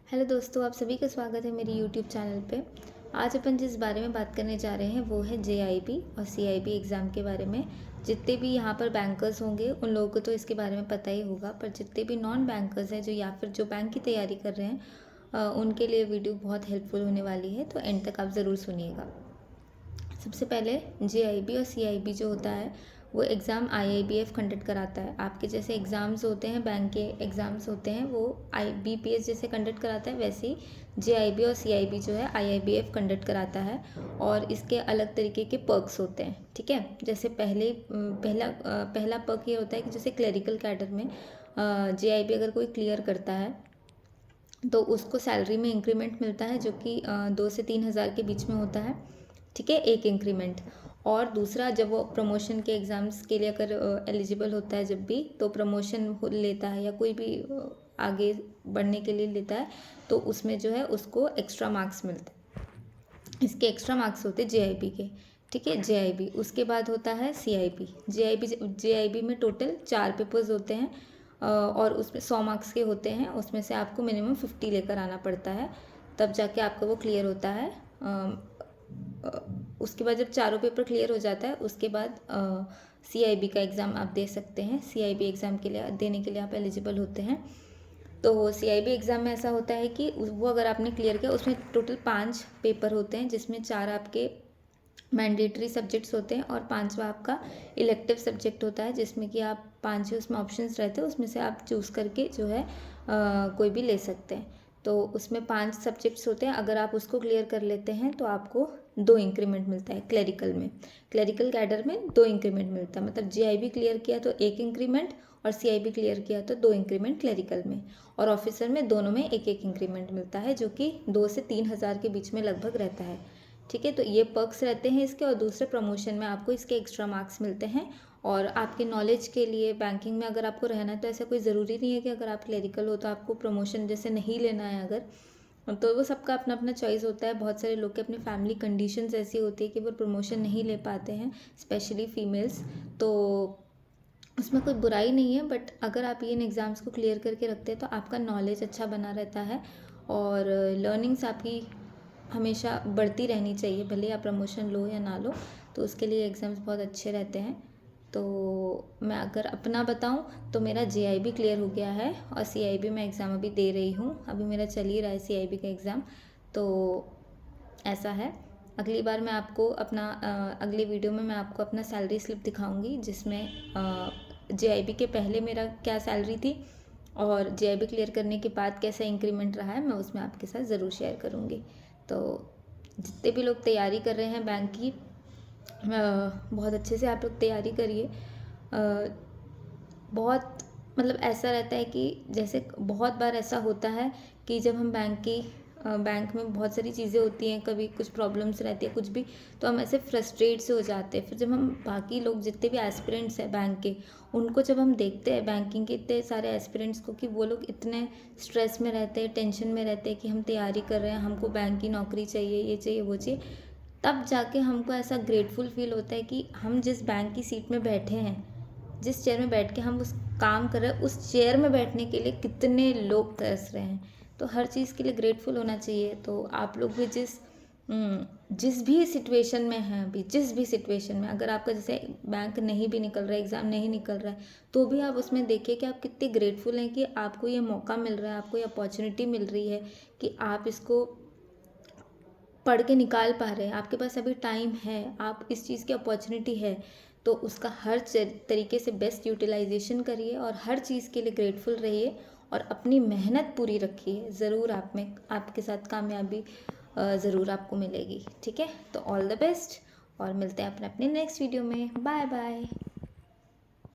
Hello दोस्तों, आप सभी का स्वागत है मेरी यूट्यूब चैनल पे। आज अपन जिस बारे में बात करने जा रहे हैं वो है जेआईबी और सीआईबी एग्ज़ाम के बारे में। जितने भी यहाँ पर बैंकर्स होंगे उन लोगों को तो इसके बारे में पता ही होगा, पर जितने भी नॉन बैंकर्स हैं जो या फिर जो बैंक की तैयारी कर रहे हैं उनके लिए वीडियो बहुत हेल्पफुल होने वाली है, तो एंड तक आप ज़रूर सुनिएगा। सबसे पहले जेआईबी और सीआईबी जो होता है वो एग्ज़ाम आईआईबीएफ कंडक्ट कराता है। आपके जैसे एग्ज़ाम्स होते हैं, बैंक के एग्ज़ाम्स होते हैं, वो आईबीपीएस जैसे कंडक्ट कराता है, वैसे ही जेआईबी और सीआईबी जो है आईआईबीएफ कंडक्ट कराता है। और इसके अलग तरीके के पर्क्स होते हैं, ठीक है। जैसे पहला पर्क ये होता है कि जैसे क्लरिकल कैडर में जेआईबी अगर कोई क्लियर करता है तो उसको सैलरी में इंक्रीमेंट मिलता है, जो कि 2 से 3 हज़ार के बीच में होता है, ठीक है, एक इंक्रीमेंट। और दूसरा, जब वो प्रमोशन के एग्ज़ाम्स के लिए अगर एलिजिबल होता है, जब भी तो प्रमोशन लेता है या कोई भी आगे बढ़ने के लिए लेता है, तो उसमें जो है उसको एक्स्ट्रा मार्क्स मिलते हैं। इसके एक्स्ट्रा मार्क्स होते हैं जेआईबी के, ठीक है। जेआईबी उसके बाद होता है सीआईबी। जेआईबी में टोटल 4 पेपर्स होते हैं और उसमें 100 मार्क्स के होते हैं। उसमें से आपको मिनिमम 50 लेकर आना पड़ता है, तब जाके आपका वो क्लियर होता है। उसके बाद जब चारों पेपर क्लियर हो जाता है उसके बाद सीआईबी का एग्ज़ाम आप दे सकते हैं। सीआईबी एग्ज़ाम के लिए देने के लिए आप एलिजिबल होते हैं। तो सीआईबी एग्ज़ाम में ऐसा होता है कि वो अगर आपने क्लियर किया, उसमें टोटल 5 पेपर होते हैं, जिसमें 4 आपके मैंडेटरी सब्जेक्ट्स होते हैं और 5वां आपका इलेक्टिव सब्जेक्ट होता है, जिसमें कि आप 5 उसमें ऑप्शंस रहते हैं, उसमें से आप चूज़ करके जो है कोई भी ले सकते हैं। तो उसमें 5 सब्जेक्ट्स होते हैं। अगर आप उसको क्लियर कर लेते हैं तो आपको 2 इंक्रीमेंट मिलता है क्लरिकल में। क्लरिकल कैडर में 2 इंक्रीमेंट मिलता है, मतलब जेआईबी क्लियर किया तो 1 इंक्रीमेंट और सीआईबी क्लियर किया तो 2 इंक्रीमेंट क्लरिकल में। और ऑफिसर में दोनों में 1-1 इंक्रीमेंट मिलता है, जो कि 2 से 3 हज़ार के बीच में लगभग रहता है, ठीक है। तो ये पर्क्स रहते हैं इसके। और दूसरे प्रमोशन में आपको इसके एक्स्ट्रा मार्क्स मिलते हैं। और आपके नॉलेज के लिए, बैंकिंग में अगर आपको रहना है तो ऐसा कोई ज़रूरी नहीं है कि अगर आप क्लरिकल हो तो आपको प्रमोशन जैसे नहीं लेना है। अगर तो वो सबका अपना अपना चॉइस होता है। बहुत सारे लोग के अपनी फैमिली कंडीशंस ऐसी होती है कि वो प्रमोशन नहीं ले पाते हैं, स्पेशली फीमेल्स। तो उसमें कोई बुराई नहीं है, बट अगर आप इन एग्ज़ाम्स को क्लियर करके रखते हैं तो आपका नॉलेज अच्छा बना रहता है और लर्निंग्स आपकी हमेशा बढ़ती रहनी चाहिए, भले आप प्रमोशन लो या ना लो। तो उसके लिए एग्ज़ाम्स बहुत अच्छे रहते हैं। तो मैं अगर अपना बताऊं तो मेरा जेआईबी क्लियर हो गया है और सीआईबी में एग्ज़ाम अभी दे रही हूँ। अभी मेरा चल ही रहा है सीआईबी का एग्ज़ाम। तो ऐसा है। अगली बार मैं आपको अपना अगले वीडियो में मैं आपको अपना सैलरी स्लिप दिखाऊंगी, जिसमें जेआईबी के पहले मेरा क्या सैलरी थी और जेआईबी क्लियर करने के बाद कैसा इंक्रीमेंट रहा है, मैं उसमें आपके साथ ज़रूर शेयर करूँगी। तो जितने भी लोग तैयारी कर रहे हैं बैंक की, बहुत अच्छे से आप लोग तैयारी करिए। बहुत मतलब ऐसा रहता है कि जैसे बहुत बार ऐसा होता है कि जब हम बैंक में बहुत सारी चीज़ें होती हैं, कभी कुछ प्रॉब्लम्स रहती है, कुछ भी, तो हम ऐसे फ्रस्ट्रेट से हो जाते हैं। फिर जब हम बाकी लोग जितने भी एस्पिरेंट्स हैं बैंक के, उनको जब हम देखते हैं बैंकिंग के इतने सारे एस्पिरेंट्स को कि वो लोग इतने स्ट्रेस में रहते हैं, टेंशन में रहते हैं कि हम तैयारी कर रहे हैं, हमको बैंक की नौकरी चाहिए, ये चाहिए, वो चाहिए, तब जाके हमको ऐसा ग्रेटफुल फील होता है कि हम जिस बैंक की सीट में बैठे हैं, जिस चेयर में बैठ के हम उस काम कर रहे हैं, उस चेयर में बैठने के लिए कितने लोग तरस रहे हैं। तो हर चीज़ के लिए ग्रेटफुल होना चाहिए। तो आप लोग भी जिस भी सिचुएशन में हैं, अभी जिस भी सिचुएशन में, अगर आपका जैसे बैंक नहीं भी निकल रहा है, एग्ज़ाम नहीं निकल रहा है, तो भी आप उसमें देखिए कि आप कितने ग्रेटफुल हैं कि आपको ये मौका मिल रहा है, आपको ये अपॉर्चुनिटी मिल रही है कि आप इसको पढ़ के निकाल पा रहे हैं। आपके पास अभी टाइम है, आप इस चीज़ की अपॉर्चुनिटी है, तो उसका हर तरीके से बेस्ट यूटिलाइजेशन करिए और हर चीज़ के लिए ग्रेटफुल रहिए और अपनी मेहनत पूरी रखिए। ज़रूर आप में आपके साथ कामयाबी ज़रूर आपको मिलेगी, ठीक है। तो ऑल द बेस्ट और मिलते हैं अपने अपने नेक्स्ट वीडियो में। Bye bye.